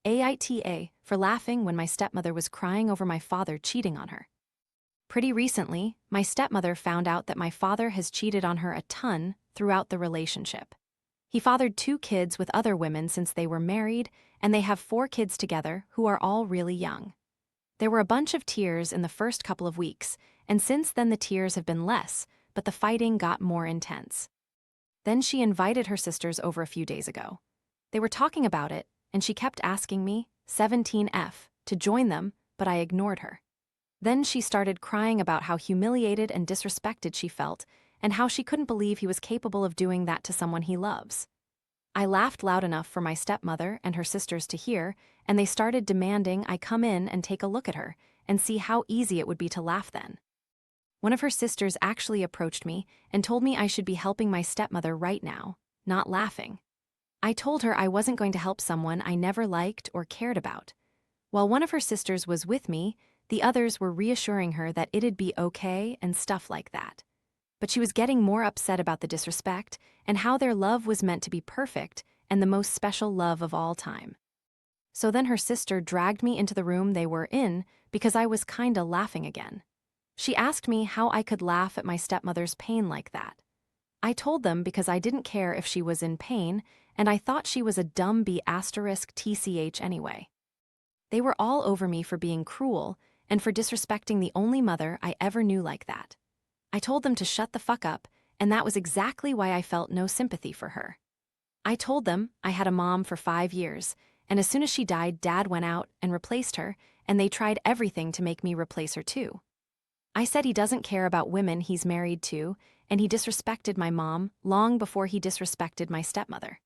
AITAH, for laughing when my stepmother was crying over my father cheating on her. Pretty recently, my stepmother found out that my father has cheated on her a ton throughout the relationship. He fathered 2 kids with other women since they were married, and they have 4 kids together who are all really young. There were a bunch of tears in the first couple of weeks, and since then the tears have been less, but the fighting got more intense. Then she invited her sisters over a few days ago. They were talking about it, and she kept asking me, 17F, to join them, but I ignored her. Then she started crying about how humiliated and disrespected she felt, and how she couldn't believe he was capable of doing that to someone he loves. I laughed loud enough for my stepmother and her sisters to hear, and they started demanding I come in and take a look at her and see how easy it would be to laugh then. One of her sisters actually approached me and told me I should be helping my stepmother right now, not laughing. I told her I wasn't going to help someone I never liked or cared about. While one of her sisters was with me, the others were reassuring her that it'd be okay and stuff like that. But she was getting more upset about the disrespect and how their love was meant to be perfect and the most special love of all time. So then her sister dragged me into the room they were in because I was kinda laughing again. She asked me how I could laugh at my stepmother's pain like that. I told them because I didn't care if she was in pain, and I thought she was a dumb B*TCH anyway. They were all over me for being cruel and for disrespecting the only mother I ever knew like that. I told them to shut the fuck up, and that was exactly why I felt no sympathy for her. I told them I had a mom for 5 years, and as soon as she died, Dad went out and replaced her, and they tried everything to make me replace her too. I said he doesn't care about women he's married to, and he disrespected my mom long before he disrespected my stepmother.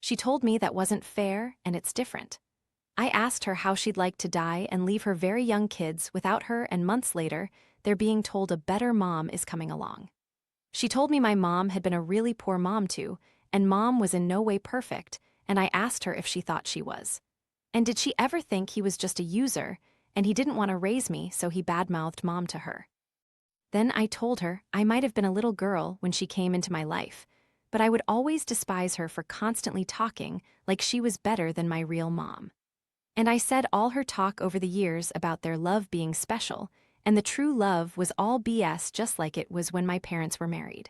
She told me that wasn't fair and it's different. I asked her how she'd like to die and leave her very young kids without her, and months later, they're being told a better mom is coming along. She told me my mom had been a really poor mom too, and Mom was in no way perfect, and I asked her if she thought she was. And did she ever think he was just a user, and he didn't want to raise me, so he badmouthed Mom to her. Then I told her I might have been a little girl when she came into my life, but I would always despise her for constantly talking like she was better than my real mom. And I said all her talk over the years about their love being special, and the true love was all BS, just like it was when my parents were married.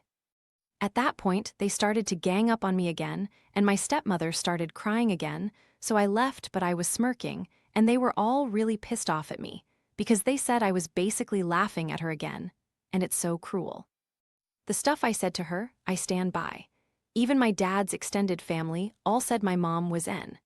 At that point, they started to gang up on me again, and my stepmother started crying again, so I left, but I was smirking, and they were all really pissed off at me, because they said I was basically laughing at her again, and it's so cruel. The stuff I said to her, I stand by. Even my dad's extended family all said my mom was N.